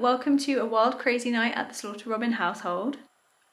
Welcome to a wild crazy night at the Slaughter Robin household.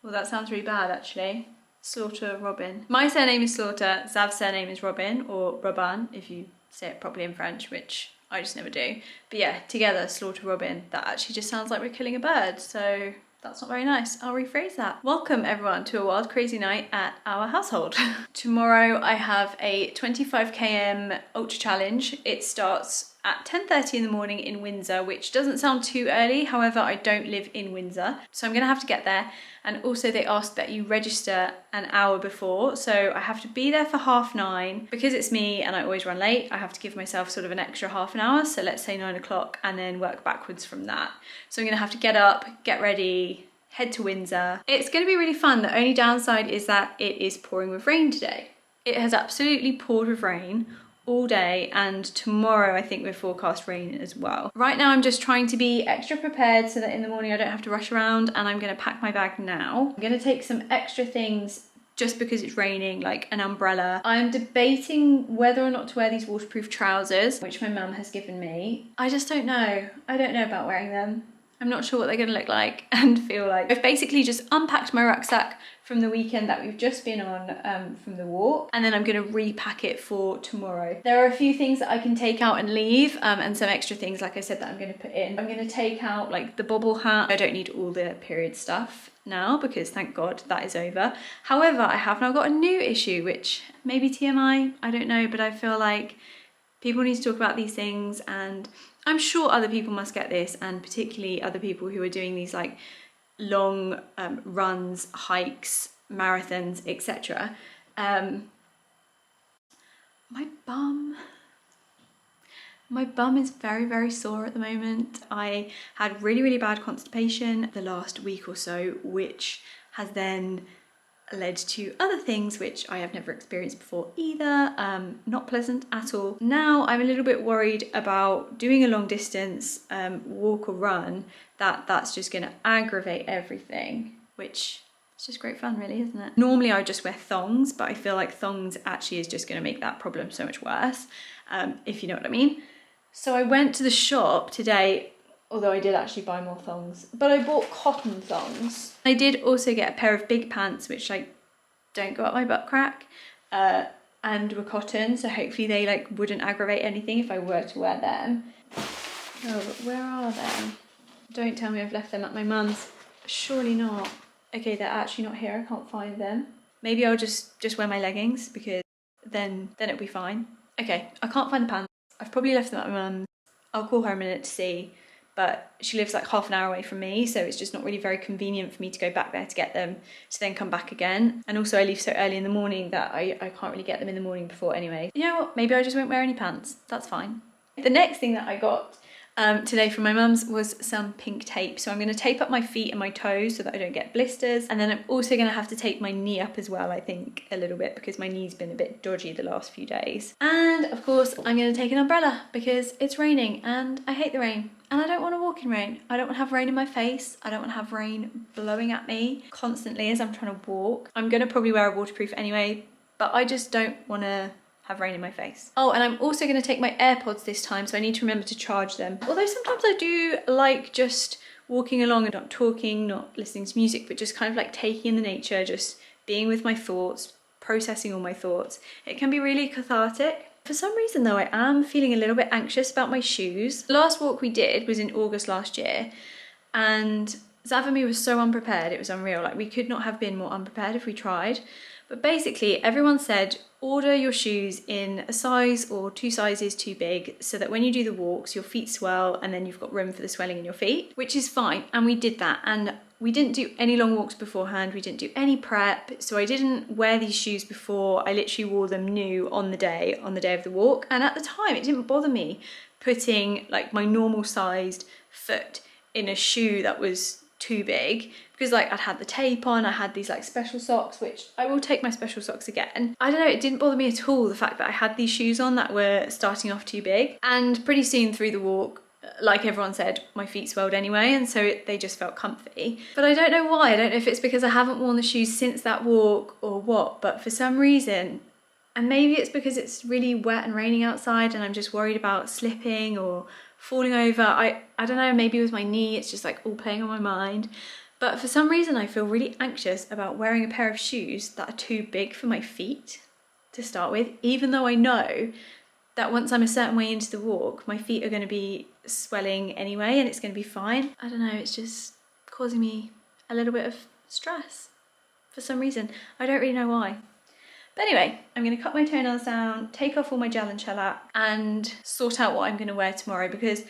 Well, that sounds really bad actually. Slaughter Robin. My surname is Slaughter, Zav's surname is Robin, or Robin if you say it properly in French, which I just never do. But yeah, together, Slaughter Robin. That actually just sounds like we're killing a bird, so that's not very nice. I'll rephrase that. Welcome everyone to a wild crazy night at our household. Tomorrow I have a 25 km ultra challenge. It starts at 10:30 in the morning in Windsor, which doesn't sound too early. However, I don't live in Windsor, so I'm gonna have to get there. And also they ask that you register an hour before. So I have to be there for 9:30. Because it's me and I always run late, I have to give myself sort of an extra half an hour. So let's say 9 o'clock and then work backwards from that. So I'm gonna have to get up, get ready, head to Windsor. It's gonna be really fun. The only downside is that it is pouring with rain today. It has absolutely poured with rain all day, and tomorrow I think we're forecast rain as well. Right now I'm just trying to be extra prepared so that in the morning I don't have to rush around, and I'm gonna pack my bag now. I'm gonna take some extra things just because it's raining, like an umbrella. I'm debating whether or not to wear these waterproof trousers, which my mum has given me. I just don't know. I don't know about wearing them. I'm not sure what they're gonna look like and feel like. I've basically just unpacked my rucksack from the weekend that we've just been on from the walk, and then I'm gonna repack it for tomorrow. There are a few things that I can take out and leave, and some extra things, like I said, that I'm gonna put in. I'm gonna take out like the bobble hat. I don't need all the period stuff now because thank God that is over. However, I have now got a new issue, which maybe TMI, I don't know, but I feel like people need to talk about these things, and I'm sure other people must get this, and particularly other people who are doing these like long runs, hikes, marathons, etc. My bum is very, very sore at the moment. I had really bad constipation the last week or so, which has then led to other things which I have never experienced before either. Not pleasant at all. Now I'm a little bit worried about doing a long distance walk or run, that's just gonna aggravate everything, which is just great fun really, isn't it? Normally I would just wear thongs, but I feel like thongs actually is just gonna make that problem so much worse, if you know what I mean. So I went to the shop today, although I did actually buy more thongs, but I bought cotton thongs. I did also get a pair of big pants, which like don't go up my butt crack, and were cotton, so hopefully they like wouldn't aggravate anything if I were to wear them. Oh, but where are they? Don't tell me I've left them at my mum's. Surely not. Okay, they're actually not here, I can't find them. Maybe I'll just wear my leggings, because then it'll be fine. Okay, I can't find the pants. I've probably left them at my mum's. I'll call her in a minute to see, but she lives like half an hour away from me, so it's just not really very convenient for me to go back there to get them, to then come back again. And also I leave so early in the morning that I can't really get them in the morning before anyway. You know what, maybe I just won't wear any pants, that's fine. The next thing that I got today from my mum's was some pink tape. So I'm going to tape up my feet and my toes so that I don't get blisters. And then I'm also going to have to tape my knee up as well, I think, a little bit, because my knee's been a bit dodgy the last few days. And of course, I'm going to take an umbrella because it's raining and I hate the rain. And I don't want to walk in rain. I don't want to have rain in my face. I don't want to have rain blowing at me constantly as I'm trying to walk. I'm going to probably wear a waterproof anyway, but I just don't want to have rain in my face. Oh, and I'm also going to take my AirPods this time, so I need to remember to charge them. Although sometimes I do like just walking along and not talking, not listening to music, but just kind of like taking in the nature, just being with my thoughts, processing all my thoughts. It can be really cathartic. For some reason though, I am feeling a little bit anxious about my shoes. The last walk we did was in August last year, and Zav and me was so unprepared, it was unreal. Like, we could not have been more unprepared if we tried. But basically everyone said order your shoes in a size or 2 sizes too big, so that when you do the walks your feet swell and then you've got room for the swelling in your feet, which is fine. And we did that, and we didn't do any long walks beforehand, we didn't do any prep, so I didn't wear these shoes before. I literally wore them new on the day of the walk, and at the time it didn't bother me putting like my normal sized foot in a shoe that was too big, because like I'd had the tape on, I had these like special socks, which I will take my special socks again. I don't know, it didn't bother me at all, the fact that I had these shoes on that were starting off too big. And pretty soon through the walk, like everyone said, my feet swelled anyway, and so they just felt comfy. But I don't know why. I don't know if it's because I haven't worn the shoes since that walk or what, but for some reason And maybe it's because it's really wet and raining outside and I'm just worried about slipping or falling over. I don't know, maybe with my knee, it's just like all playing on my mind. But for some reason, I feel really anxious about wearing a pair of shoes that are too big for my feet to start with, even though I know that once I'm a certain way into the walk, my feet are going to be swelling anyway and it's going to be fine. I don't know, it's just causing me a little bit of stress for some reason. I don't really know why. But anyway, I'm going to cut my toenails down, take off all my gel and shellac and sort out what I'm going to wear tomorrow because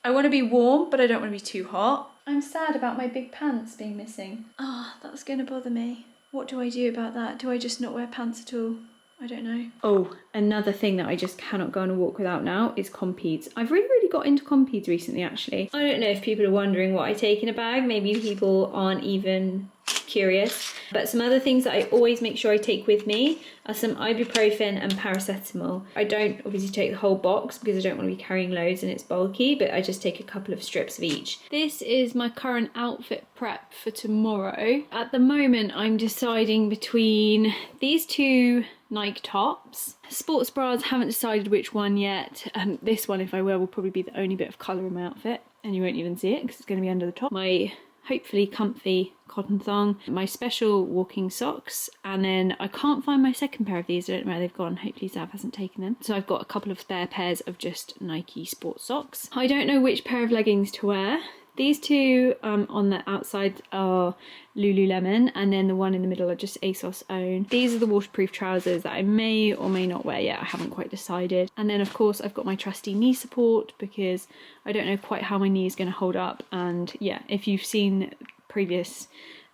I want to be warm, but I don't want to be too hot. I'm sad about my big pants being missing. Oh, that's going to bother me. What do I do about that? Do I just not wear pants at all? I don't know. Oh, another thing that I just cannot go on a walk without now is compedes. I've really got into compedes recently, actually. I don't know if people are wondering what I take in a bag. Maybe people aren't even curious. But some other things that I always make sure I take with me are some ibuprofen and paracetamol. I don't obviously take the whole box because I don't want to be carrying loads and it's bulky, but I just take a couple of strips of each. This is my current outfit prep for tomorrow. At the moment, I'm deciding between these two Nike tops. Sports bras, haven't decided which one yet. This one, if I will probably be the only bit of colour in my outfit and you won't even see it because it's going to be under the top. My hopefully comfy cotton thong, my special walking socks, and then I can't find my second pair of these. I don't know where they've gone. Hopefully Zav hasn't taken them. So I've got a couple of spare pairs of just Nike sports socks. I don't know which pair of leggings to wear. These two on the outside are Lululemon, and then the one in the middle are just ASOS own. These are the waterproof trousers that I may or may not wear yet. I haven't quite decided. And then of course I've got my trusty knee support because I don't know quite how my knee is going to hold up. And yeah, if you've seen previous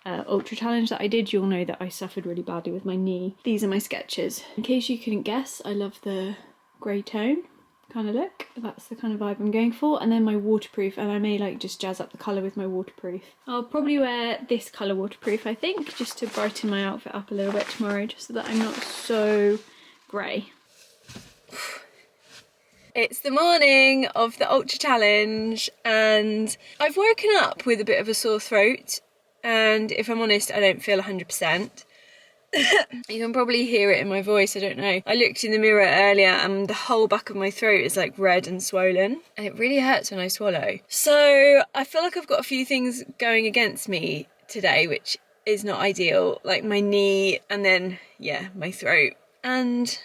ultra challenge that I did, you'll know that I suffered really badly with my knee. These are my Skechers. In case you couldn't guess, I love the grey tone kind of look. That's the kind of vibe I'm going for. And then my waterproof, and I may like just jazz up the colour with my waterproof. I'll probably wear this colour waterproof, I think, just to brighten my outfit up a little bit tomorrow, just so that I'm not so grey. It's the morning of the ultra challenge and I've woken up with a bit of a sore throat, and if I'm honest, I don't feel 100%. You can probably hear it in my voice, I don't know. I looked in the mirror earlier and the whole back of my throat is like red and swollen and it really hurts when I swallow. So I feel like I've got a few things going against me today, which is not ideal, like my knee and then, yeah, my throat and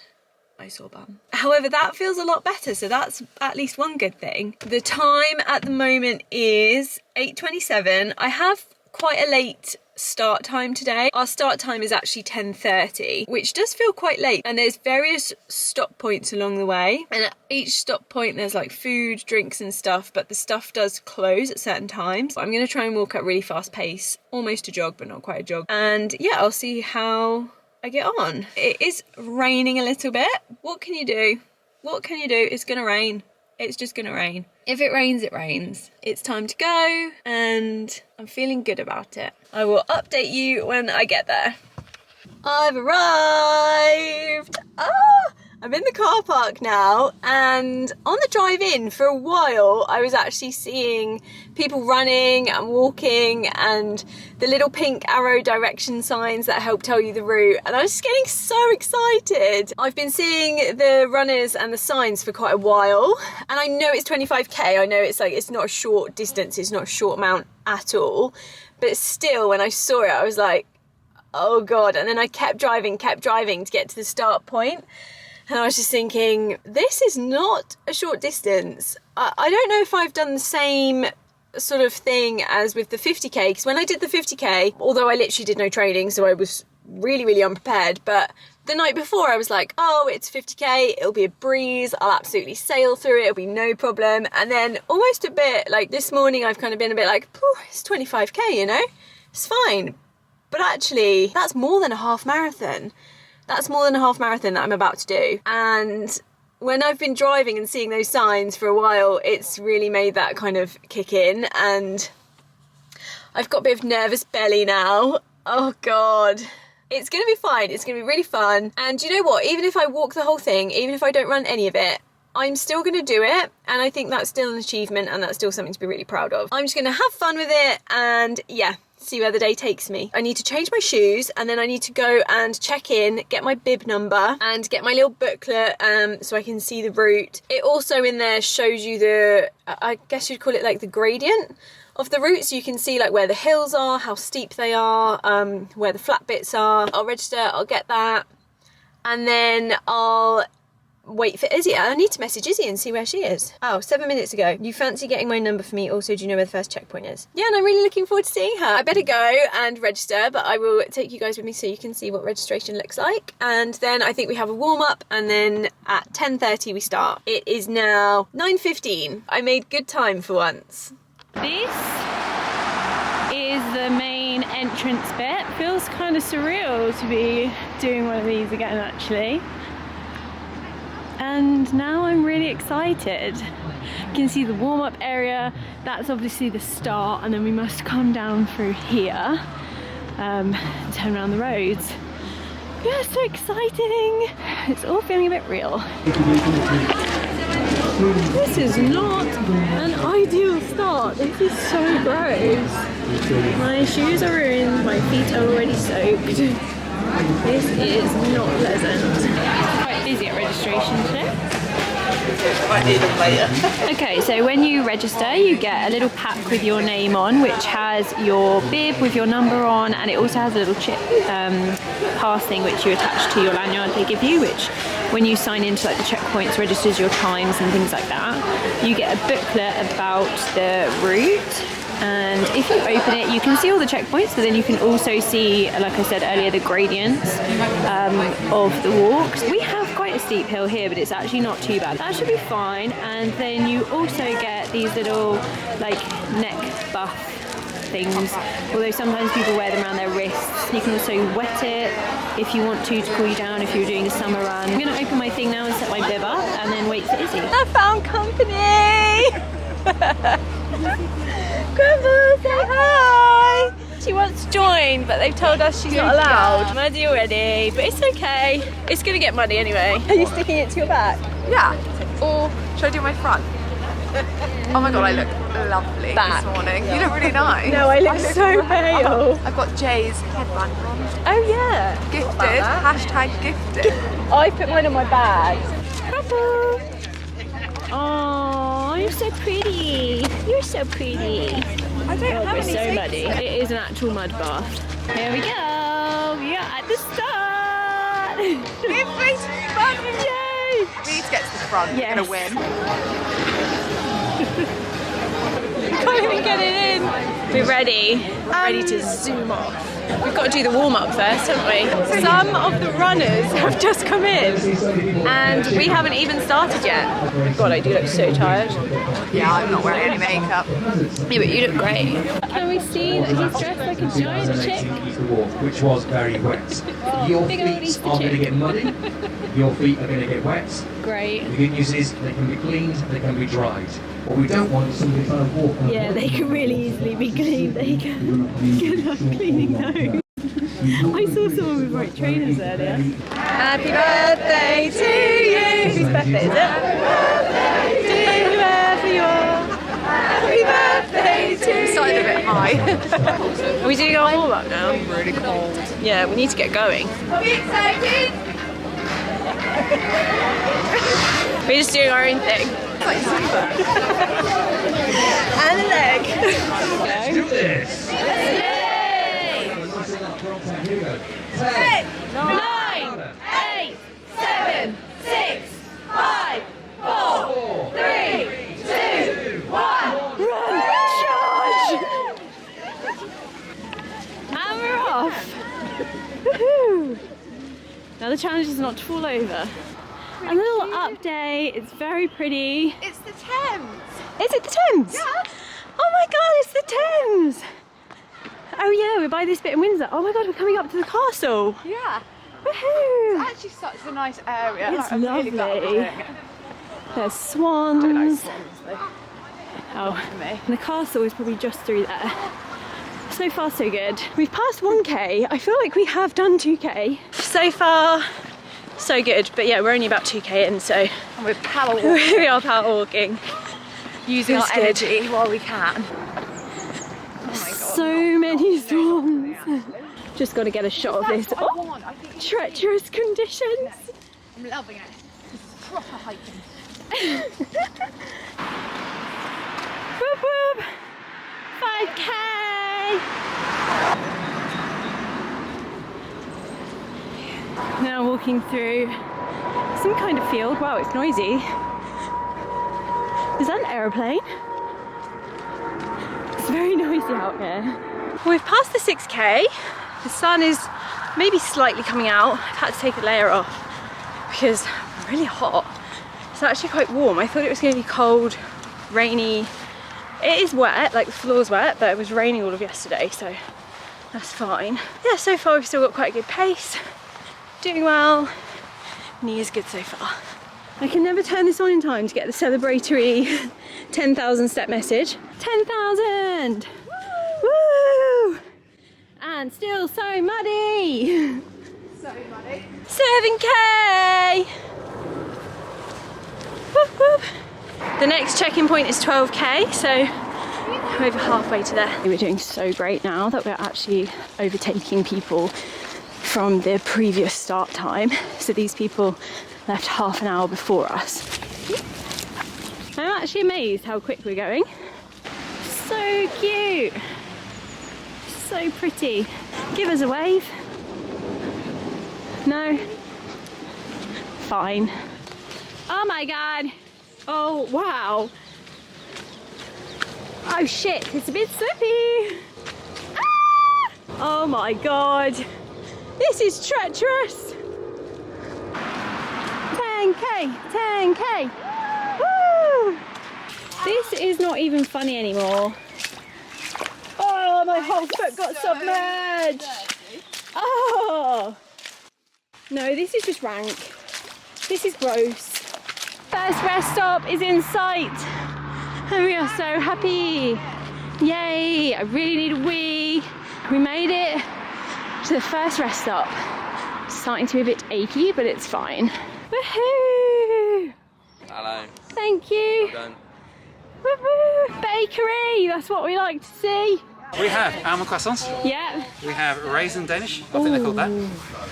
my sore bum. However, that feels a lot better, so that's at least one good thing. The time at the moment is 8:27. I have quite a late start time today. Our start time is actually 10:30, which does feel quite late, and there's various stop points along the way, and at each stop point there's like food, drinks and stuff, but the stuff does close at certain times. I'm going to try and walk at really fast pace, almost a jog but not quite a jog, and yeah, I'll see how I get on. It is raining a little bit. What can you do? What can you do? It's gonna rain. It's just gonna rain. If it rains, it rains. It's time to go and I'm feeling good about it. I will update you when I get there. I've arrived! I'm in the car park now, and on the drive in for a while I was actually seeing people running and walking and the little pink arrow direction signs that help tell you the route, and I was just getting so excited. I've been seeing the runners and the signs for quite a while, and I know it's 25k, I know it's like, it's not a short distance, it's not a short amount at all, but still when I saw it I was like, oh god. And then I kept driving to get to the start point. And I was just thinking, this is not a short distance. I don't know if I've done the same sort of thing as with the 50k, because when I did the 50k, although I literally did no training, so I was really unprepared, but the night before I was like, oh, it's 50k, it'll be a breeze, I'll absolutely sail through it, it'll be no problem. And then almost a bit, like this morning I've kind of been a bit like, it's 25k, you know, it's fine. But actually, that's more than a half marathon. That's more than a half marathon that I'm about to do. And when I've been driving and seeing those signs for a while, it's really made that kind of kick in. And I've got a bit of nervous belly now. Oh God. It's going to be fine. It's going to be really fun. And you know what? Even if I walk the whole thing, even if I don't run any of it, I'm still going to do it. And I think that's still an achievement and that's still something to be really proud of. I'm just going to have fun with it and yeah, to see where the day takes me. I need to change my shoes and then I need to go and check in, get my bib number and get my little booklet so I can see the route. It also in there shows you the, I guess you'd call it like the gradient of the route, so you can see like where the hills are, how steep they are, where the flat bits are. I'll register, I'll get that, and then I'll wait for Izzy. I need to message Izzy and see where she is. Oh, 7 minutes ago. You fancy getting my number for me? Also, do you know where the first checkpoint is? Yeah, and I'm really looking forward to seeing her. I better go and register, but I will take you guys with me so you can see what registration looks like. And then I think we have a warm-up, and then at 10:30 we start. It is now 9:15. I made good time for once. This is the main entrance bit. Feels kind of surreal to be doing one of these again, actually. And now I'm really excited. You can see the warm-up area. That's obviously the start, and then we must come down through here, turn around the roads. Yeah, so exciting. It's all feeling a bit real. This is not an ideal start. This is so gross. My shoes are ruined, my feet are already soaked. This is not pleasant. It's quite busy at registration today. Might need them later. Okay, so when you register, you get a little pack with your name on, which has your bib with your number on, and it also has a little chip pass thing which you attach to your lanyard they give you, which when you sign into like the checkpoints registers your times and things like that. You get a booklet about the route, and if you open it you can see all the checkpoints, but then you can also see, like I said earlier, the gradients of the walks. We have quite a steep hill here, but it's actually not too bad. That should be fine. And then you also get these little like neck buff things, although sometimes people wear them around their wrists. You can also wet it if you want to cool you down if you're doing a summer run. I'm going to open my thing now and set my bib up and then wait for Izzy. I found company! Grandma, say hi! She wants to join, but they've told us she's not allowed. Muddy already, but it's okay. It's going to get muddy anyway. Are you sticking it to your back? Yeah. Or should I do my front? Oh my god, I look lovely this morning. You look really nice. No, I look so pale. I've got Jay's headband on. Oh yeah. Gifted. Hashtag gifted. I put mine on my bag. Papa. Oh, you're so pretty. You're so pretty. I don't have any so muddy. It is an actual mud bath. Here we go. We are at the start. It's going to be fun. Yay. We need to get to the front. Yes. We're going to win. Can't even get it in. We're ready. Ready to zoom off. We've got to do the warm-up first, haven't we? Some of the runners have just come in and we haven't even started yet. God, I do look so tired. Yeah, I'm not wearing any makeup. Yeah, but you look great. Can we see that he's dressed like a giant chick? Which was very wet. Your feet are going to get muddy. Your feet are going to get wet. Great. The good news is they can be cleaned, they can be dried. What we don't want is somebody trying to walk. Yeah, they can really easily be cleaned. There you go. Good luck cleaning those. I saw someone with white trainers earlier. Happy birthday to you. Whose birthday is it? Happy birthday to you. Happy birthday to you. We started a bit high. Are we doing our warm up now? I'm really cold. Yeah, we need to get going. We're just doing our own thing. And a leg. Let's do this. 10, 9, 8, 7, 6, 5, 4, 3, 2, 1. Run! Charge! And we're off. Woohoo! Now the challenge is not to fall over. A little update. It's very pretty. It's the Thames. Is it the Thames? Yeah. Oh my god, it's the Thames! Oh yeah, we're by this bit in Windsor. Oh my god, we're coming up to the castle. Yeah. Woohoo! It's actually such a nice area. It's I'm really glad we're lovely. doing it. There's swans. I don't like swans though. Oh, Me. and the castle is probably just through there. So far so good. We've passed 1k. I feel like we have done 2k. So far, so good. But yeah, we're only about 2k in, so And we're power walking. we are power walking. Using our It's good. energy while we can. Oh my god. So many swans. Just got to get a shot of this. Oh, treacherous conditions. I'm loving it. This is proper hiking. Whoop whoop. 5k. Now walking through some kind of field. Wow, it's noisy. Is that an aeroplane? It's very noisy out here. We've passed the 6k. The sun is maybe slightly coming out. I've had to take a layer off because I'm really hot. It's actually quite warm. I thought it was going to be cold, rainy. It is wet, like the floor's wet, but it was raining all of yesterday, so that's fine. Yeah, so far we've still got quite a good pace. Doing well. Knee is good so far. I can never turn this on in time to get the celebratory 10,000 step message. 10,000! Woo! And still so muddy! So muddy. 7k! Whoop, whoop. The next check-in point is 12k, so we're over halfway to there. We're doing so great now that we're actually overtaking people from the previous start time. So these people left half an hour before us. I'm actually amazed how quick we're going. So cute. So pretty. Give us a wave. No? Fine. Oh my god. Oh wow. Oh shit, it's a bit slippy. Ah! Oh my god. This is treacherous. 10k, 10k. Woo! This is not even funny anymore. Oh, my whole foot got submerged. Oh. No, this is just rank. This is gross. First rest stop is in sight. And we are so happy. Yay, I really need a wee. We made it to the first rest stop. It's starting to be a bit achy, but it's fine. Woohoo! Hello. Thank you. Well done. Woohoo! Bakery, that's what we like to see. We have almond croissants. Yeah. We have raisin Danish. I think they're called that.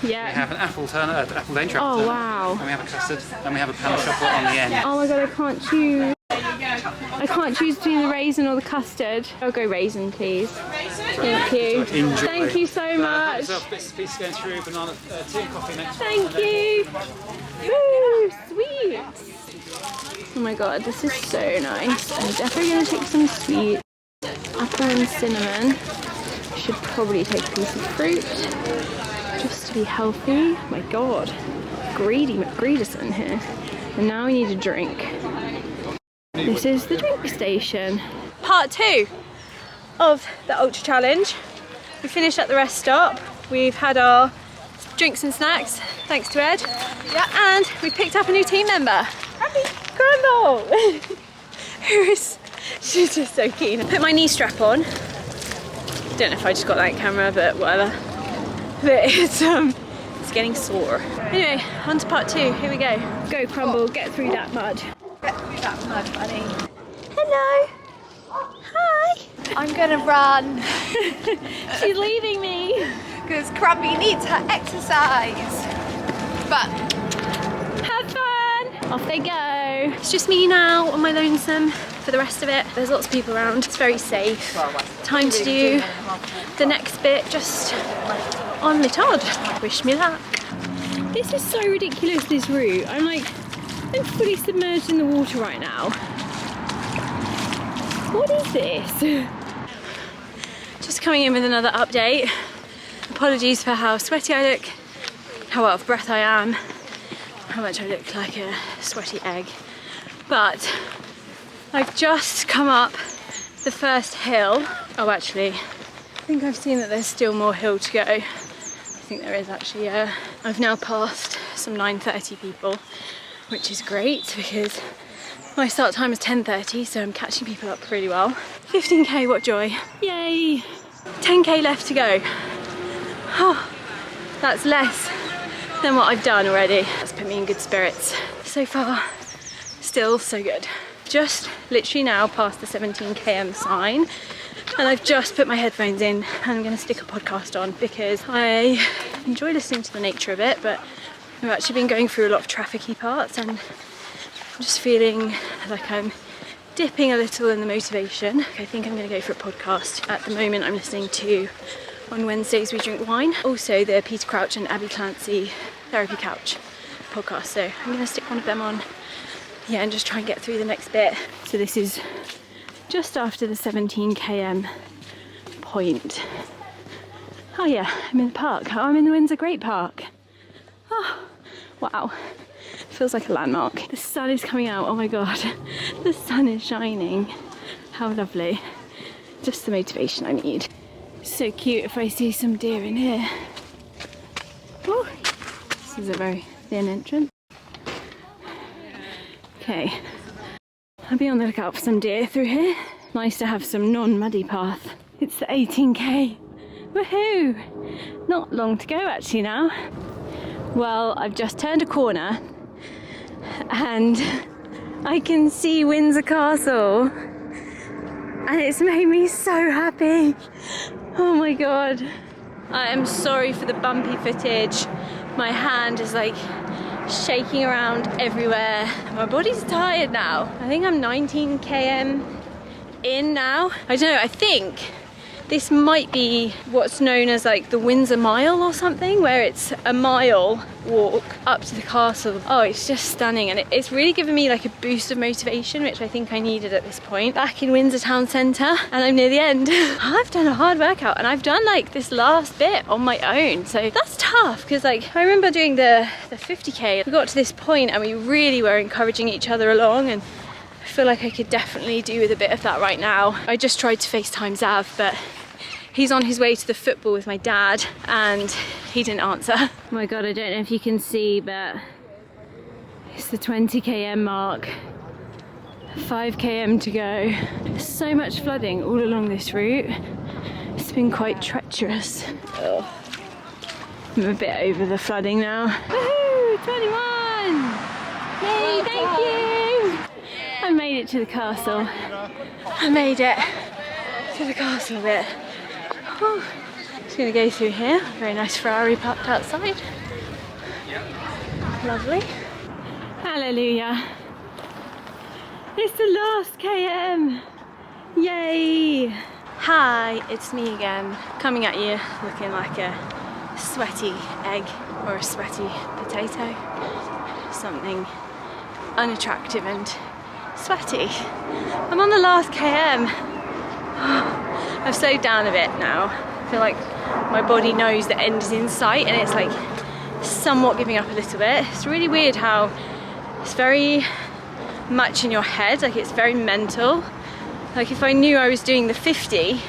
Yeah. We have an apple Danish. Oh wow. And we have a custard. And we have a pan of chocolate on the end. Oh my god, I can't choose. I can't choose between the raisin or the custard. I'll go raisin, please. Thank you. Enjoy. Thank you so much. Yourself piece going through, banana, tea and coffee next. Thank you. Woo, sweet. Oh my god, this is so nice. I'm definitely going to take some sweet. Apple and cinnamon. Should probably take a piece of fruit just to be healthy. My god, greedy McGreedison here. And now we need a drink. This is the drink station. Part 2 of the Ultra Challenge. We finished at the rest stop. We've had our drinks and snacks, thanks to Ed. Yeah. And we picked up a new team member. Crumble! She's just so keen. I put my knee strap on. Don't know if I just got that in camera, but whatever. But it's getting sore. Anyway, on to part 2. Here we go. Go Crumble, get through that mud. Get through that mud, buddy. Hello. Hi. I'm gonna run She's leaving me. because Crumbly needs her exercise. But Have fun. Off they go. It's just me now on my lonesome for the rest of it. There's lots of people around. It's very safe. Time to do the next bit just on the Todd. Wish me luck. This is so ridiculous, this route. I'm fully submerged in the water right now. What is this? Just coming in with another update. Apologies for how sweaty I look, how out of breath I am, how much I look like a sweaty egg. But I've just come up the first hill. Oh, actually, I think I've seen that there's still more hill to go. I think there is actually, I've now passed some 9:30 people, which is great because my start time is 10:30, so I'm catching people up really well. 15k, what joy. Yay. 10k left to go. Oh, that's less than what I've done already. That's put me in good spirits. So far, still so good. Just literally now past the 17 km sign. And I've just put my headphones in and I'm going to stick a podcast on because I enjoy listening to the nature of it, but I've actually been going through a lot of trafficy parts and I'm just feeling like I'm dipping a little in the motivation. I think I'm going to go for a podcast. At the moment I'm listening to On Wednesdays We Drink Wine, also the Peter Crouch and Abby Clancy Therapy Couch podcast, so I'm going to stick one of them on, yeah, and just try and get through the next bit. So this is just after the 17 km point. Oh yeah, I'm in the park. Oh, I'm in the Windsor Great Park. Oh, wow. Feels like a landmark. The sun is coming out, oh my god. The sun is shining. How lovely. Just the motivation I need. So cute if I see some deer in here. Oh, this is a very thin entrance. Okay. I'll be on the lookout for some deer through here. Nice to have some non-muddy path. It's the 18k. Woohoo! Not long to go actually now. Well, I've just turned a corner and I can see Windsor Castle and it's made me so happy. Oh my god. I am sorry for the bumpy footage. My hand is like shaking around everywhere. My body's tired now. I think I'm 19 km in now. I don't know, I think this might be what's known as like the Windsor Mile or something, where it's a mile walk up to the castle. Oh, it's just stunning, and it's really given me like a boost of motivation, which I think I needed at this point. Back in Windsor town centre, and I'm near the end. I've done a hard workout, and I've done like this last bit on my own, so that's tough, because like I remember doing the 50k, we got to this point and we really were encouraging each other along, and I feel like I could definitely do with a bit of that right now. I just tried to FaceTime Zav, but he's on his way to the football with my dad and he didn't answer. Oh my god, I don't know if you can see, but it's the 20 km mark. 5 km to go. There's so much flooding all along this route. It's been quite treacherous. Oh. I'm a bit over the flooding now. Woohoo! 21! Yay, thank you! I made it to the castle. I made it to the castle bit. Oh, just going to go through here. Very nice Ferrari parked outside. Lovely. Hallelujah. It's the last km. Yay. Hi, it's me again. Coming at you looking like a sweaty egg or a sweaty potato. Something unattractive and sweaty. I'm on the last km. I've slowed down a bit now. I feel like my body knows the end is in sight and it's like somewhat giving up a little bit. It's really weird how it's very much in your head, like it's very mental. Like if I knew I was doing the 50,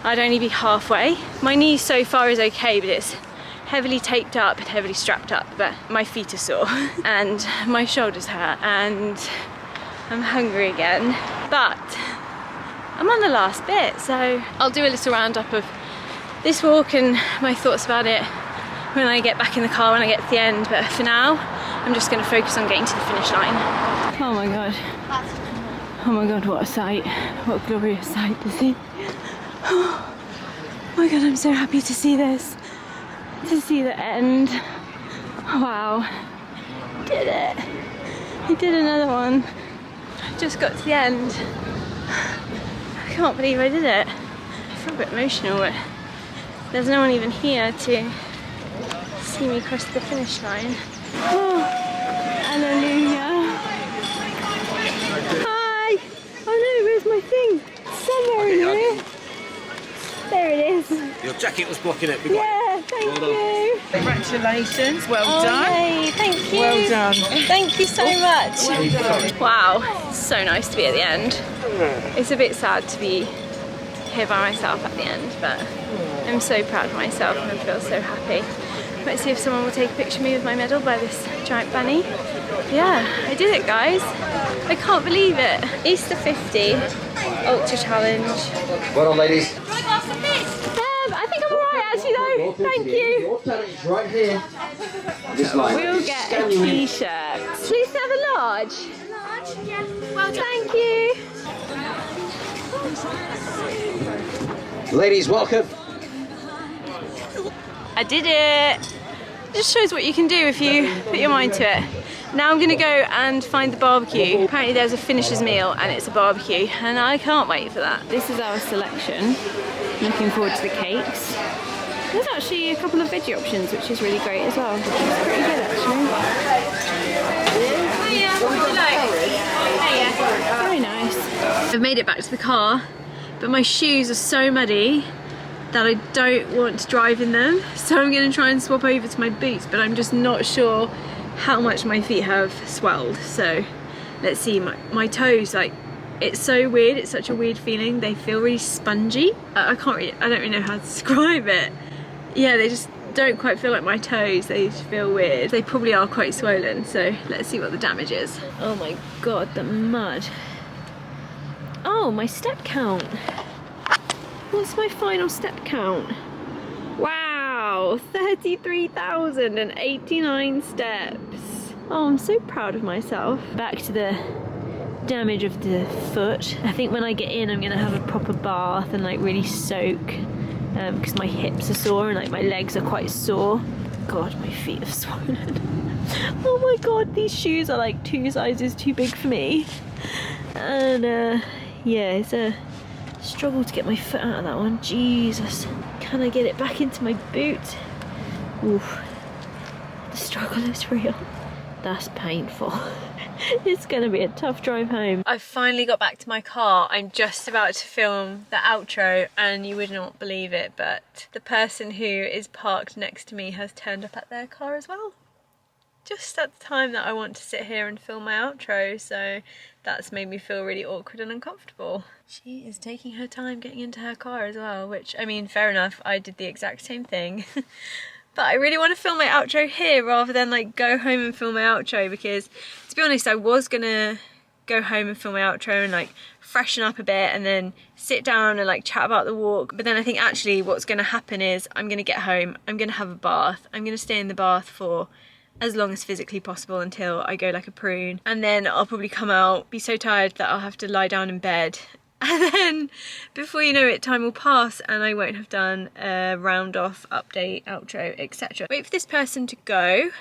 I'd only be halfway. My knee so far is okay, but it's heavily taped up and heavily strapped up, but my feet are sore and my shoulders hurt and I'm hungry again. But I'm on the last bit, so I'll do a little roundup of this walk and my thoughts about it when I get back in the car, when I get to the end. But for now, I'm just going to focus on getting to the finish line. Oh my god. Oh my god, what a sight. What a glorious sight to see. Oh my god, I'm so happy to see this. To see the end. Wow. Did it. I did another one. Just got to the end. I can't believe I did it. I feel a bit emotional, but there's no one even here to see me cross the finish line. Oh, hallelujah. Hi! Oh no, where's my thing? Somewhere in here. There it is. Your jacket was blocking it. Yeah, thank you. Congratulations, well done. Hey, thank you. Well done. Thank you so much. Wow, it's so nice to be at the end. It's a bit sad to be here by myself at the end, but I'm so proud of myself and I feel so happy. Let's see if someone will take a picture of me with my medal by this giant bunny. Yeah, I did it, guys. I can't believe it. Easter 50 Ultra Challenge. Well done, ladies. I think I'm alright actually though. Thank you. Your talent's right here. This line. We'll get a t-shirt. Please have a large. Yeah, well done. Thank you. Ladies, welcome. I did it! Just shows what you can do if you put your mind to it. Now I'm gonna go and find the barbecue. Apparently there's a finisher's meal and it's a barbecue and I can't wait for that. This is our selection. Looking forward to the cakes. There's actually a couple of veggie options which is really great as well. It's pretty good actually. Hiya, what would you like? Hiya. Very nice. I've made it back to the car, but my shoes are so muddy that I don't want to drive in them, so I'm going to try and swap over to my boots, but I'm just not sure how much my feet have swelled. So let's see. My toes, like, it's so weird, it's such a weird feeling. They feel really spongy. I don't really know how to describe it. Yeah, they just don't quite feel like my toes, they just feel weird. They probably are quite swollen, so let's see what the damage is. Oh my god, the mud. Oh, my step count. What's my final step count? Wow, 33,089 steps. Oh, I'm so proud of myself. Back to the damage of the foot. I think when I get in, I'm gonna have a proper bath and like really soak, because my hips are sore and like my legs are quite sore. God, my feet are swollen. Oh my god, these shoes are like 2 sizes too big for me. And yeah, it's a struggle to get my foot out of that one. Jesus. Can I get it back into my boot? Oof. The struggle is real. That's painful. It's gonna be a tough drive home. I've finally got back to my car. I'm just about to film the outro and you would not believe it, but the person who is parked next to me has turned up at their car as well. Just at the time that I want to sit here and film my outro, so that's made me feel really awkward and uncomfortable. She is taking her time getting into her car as well, which, I mean, fair enough, I did the exact same thing. But I really want to film my outro here rather than like go home and film my outro, because to be honest, I was gonna go home and film my outro and like freshen up a bit and then sit down and like chat about the walk. But then I think actually what's gonna happen is I'm gonna get home, I'm gonna have a bath, I'm gonna stay in the bath for as long as physically possible until I go like a prune, and then I'll probably come out, be so tired that I'll have to lie down in bed, and then before you know it, time will pass and I won't have done a round off, update, outro, etc. Wait for this person to go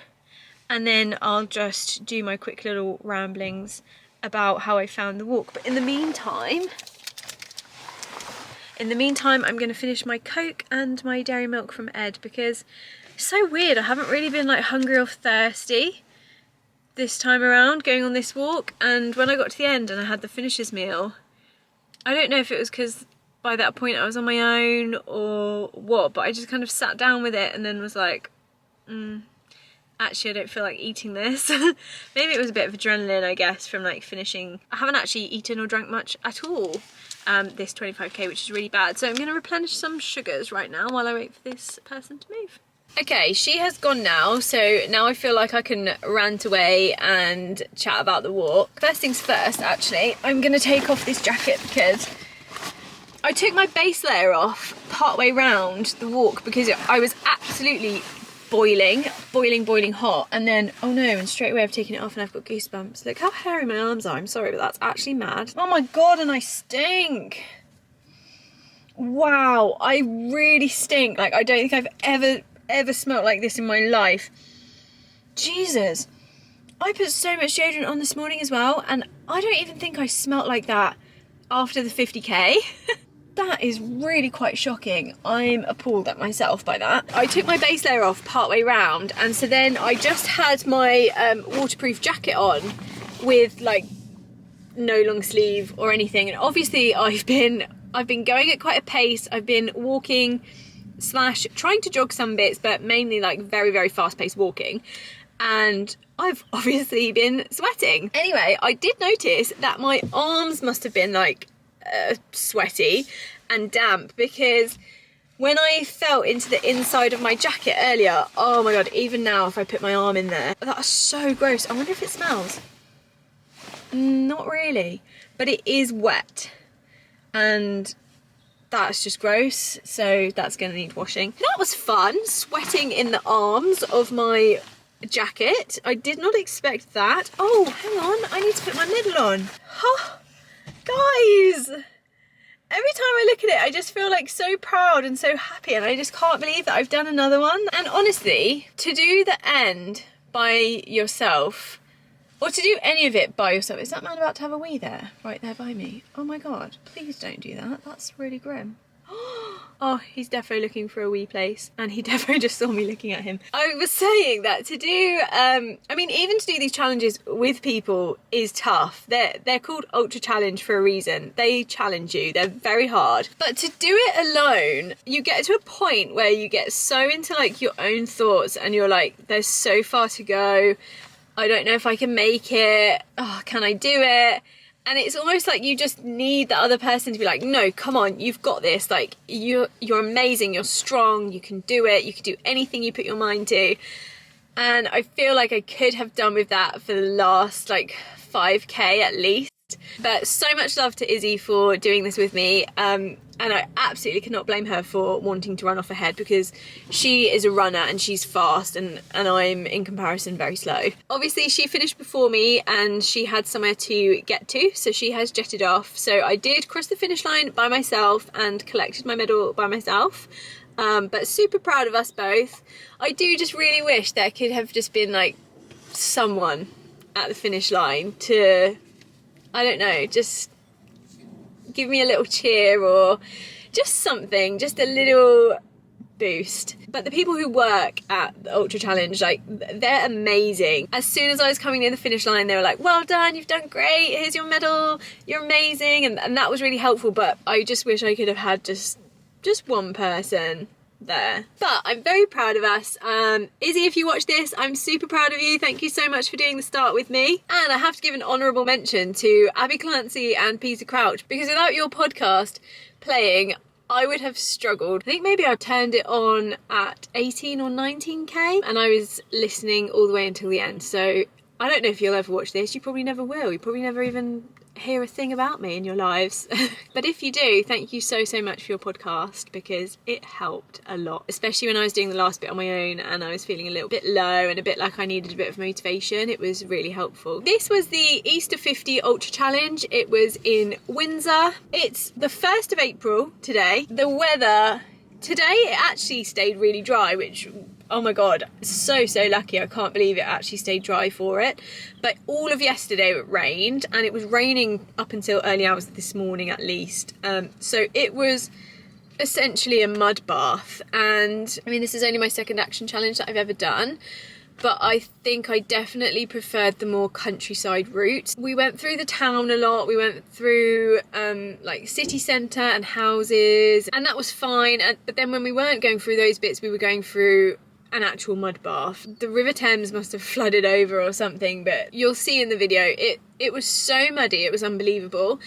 and then I'll just do my quick little ramblings about how I found the walk. But in the meantime I'm going to finish my Coke and my dairy milk from Ed, because it's so weird, I haven't really been like hungry or thirsty this time around going on this walk, and when I got to the end and I had the finisher's meal, I don't know if it was because by that point I was on my own or what, but I just kind of sat down with it and then was like, actually I don't feel like eating this. Maybe it was a bit of adrenaline, I guess, from like finishing. I haven't actually eaten or drank much at all this 25k, which is really bad. So I'm going to replenish some sugars right now while I wait for this person to move. Okay, she has gone now, so now I feel like I can rant away and chat about the walk. First things first, actually, I'm going to take off this jacket because I took my base layer off partway round the walk because I was absolutely boiling hot, and then, oh no, and straight away I've taken it off and I've got goosebumps. Look how hairy my arms are, I'm sorry, but that's actually mad. Oh my god, and I stink! Wow, I really stink. Like, I don't think I've ever smelled like this in my life. Jesus, I put so much deodorant on this morning as well, and I don't even think I smelled like that after the 50k. That is really quite shocking. I'm appalled at myself by that. I took my base layer off partway round, and so then I just had my waterproof jacket on with like no long sleeve or anything, and obviously I've been going at quite a pace. I've been walking / trying to jog some bits, but mainly like very, very fast-paced walking, and I've obviously been sweating. Anyway, I did notice that my arms must have been like sweaty and damp, because when I felt into the inside of my jacket earlier, oh my god, even now if I put my arm in there, that's so gross. I wonder if it smells. Not really, but it is wet, and that's just gross, so that's gonna need washing. That was fun, sweating in the arms of my jacket. I did not expect that. Oh, hang on, I need to put my middle on. Huh, guys, every time I look at it, I just feel like so proud and so happy, and I just can't believe that I've done another one. And honestly, to do the end by yourself, or to do any of it by yourself. Is that man about to have a wee there? Right there by me. Oh my God, please don't do that. That's really grim. Oh, he's defo looking for a wee place, and he defo just saw me looking at him. I was saying that to do, I mean, even to do these challenges with people is tough. They're called Ultra Challenge for a reason. They challenge you. They're very hard. But to do it alone, you get to a point where you get so into like your own thoughts, and you're like, there's so far to go. I don't know if I can make it. Oh, can I do it? And it's almost like you just need the other person to be like, no, come on, you've got this. Like, you're amazing, you're strong, you can do it, you can do anything you put your mind to. And I feel like I could have done with that for the last, like, 5K at least. But so much love to Izzy for doing this with me. And I absolutely cannot blame her for wanting to run off ahead, because she is a runner and she's fast, and I'm in comparison very slow. Obviously she finished before me and she had somewhere to get to, so she has jetted off. So I did cross the finish line by myself and collected my medal by myself. But super proud of us both. I do just really wish there could have just been like someone at the finish line to, I don't know, just give me a little cheer or just something, just a little boost. But the people who work at the Ultra Challenge, like, they're amazing. As soon as I was coming near the finish line, they were like, well done, you've done great, here's your medal, you're amazing. And that was really helpful. But I just wish I could have had just one person there. But I'm very proud of us. Izzy, if you watch this, I'm super proud of you. Thank you so much for doing the start with me. And I have to give an honourable mention to Abby Clancy and Peter Crouch, because without your podcast playing, I would have struggled. I think maybe I turned it on at 18 or 19k and I was listening all the way until the end. So I don't know if you'll ever watch this. You probably never will. You probably never even hear a thing about me in your lives. But if you do, thank you so much for your podcast, because it helped a lot, especially when I was doing the last bit on my own and I was feeling a little bit low and a bit like I needed a bit of motivation. It was really helpful. This was the Easter 50 Ultra Challenge. It was in Windsor. It's the 1st of April today. The weather today, it actually stayed really dry, which, oh my God, so lucky. I can't believe it actually stayed dry for it. But all of yesterday it rained, and it was raining up until early hours this morning at least. So it was essentially a mud bath. And I mean, this is only my second action challenge that I've ever done, but I think I definitely preferred the more countryside route. We went through the town a lot. We went through like city centre and houses, and that was fine. But then when we weren't going through those bits, we were going through an actual mud bath. The River Thames must have flooded over or something, but you'll see in the video, it was so muddy, it was unbelievable.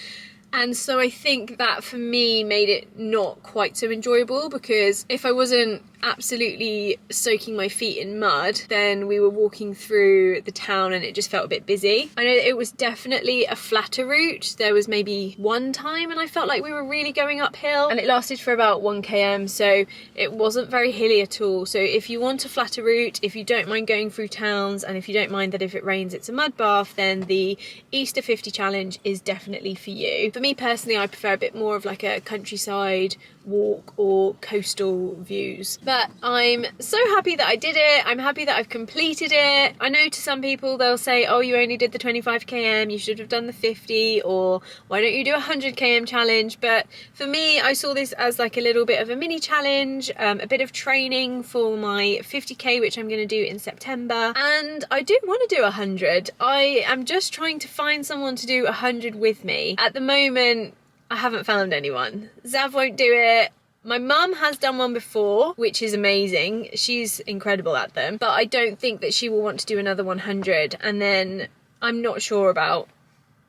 And so I think that for me made it not quite so enjoyable, because if I wasn't absolutely soaking my feet in mud, then we were walking through the town and it just felt a bit busy. I know that it was definitely a flatter route. There was maybe one time and I felt like we were really going uphill, and it lasted for about 1 km, so it wasn't very hilly at all. So if you want a flatter route, if you don't mind going through towns, and if you don't mind that if it rains it's a mud bath, then the Easter 50 challenge is definitely for you. For me personally, I prefer a bit more of like a countryside walk or coastal views. But I'm so happy that I did it. I'm happy that I've completed it. I know to some people they'll say, oh, you only did the 25 km, you should have done the 50, or why don't you do a 100 km challenge? But for me, I saw this as like a little bit of a mini challenge, a bit of training for my 50k, which I'm going to do in September. And I do want to do 100. I am just trying to find someone to do 100 with me. At the moment, I haven't found anyone. Zav won't do it. My mum has done one before, which is amazing. She's incredible at them, but I don't think that she will want to do another 100. And then I'm not sure about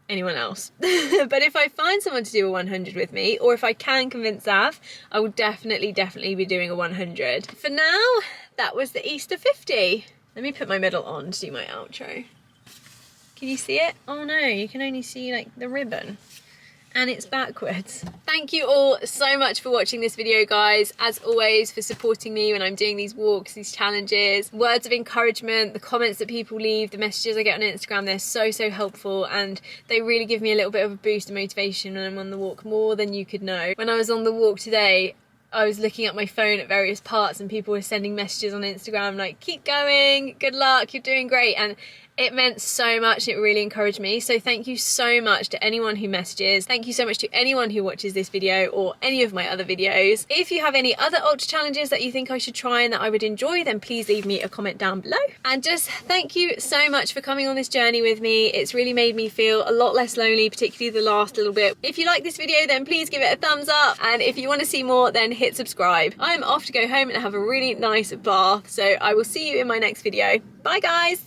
anyone else. But if I find someone to do a 100 with me, or if I can convince Zav, I will definitely be doing a 100. For now, that was the Easter 50. Let me put my medal on to do my outro. Can you see it? Oh no, you can only see like the ribbon. and it's backwards. Thank you all so much for watching this video, guys. As always, for supporting me when I'm doing these walks, these challenges, words of encouragement, the comments that people leave, the messages I get on Instagram, they're so helpful, and they really give me a little bit of a boost of motivation when I'm on the walk, more than you could know. When I was on the walk today, I was looking at my phone at various parts and people were sending messages on Instagram like, keep going, good luck, you're doing great, and it meant so much. It really encouraged me. So thank you so much to anyone who messages. Thank you so much to anyone who watches this video or any of my other videos. If you have any other ultra challenges that you think I should try and that I would enjoy, then please leave me a comment down below. And just thank you so much for coming on this journey with me. It's really made me feel a lot less lonely, particularly the last little bit. If you like this video, then please give it a thumbs up. And if you want to see more, then hit subscribe. I'm off to go home and have a really nice bath. So I will see you in my next video. Bye guys.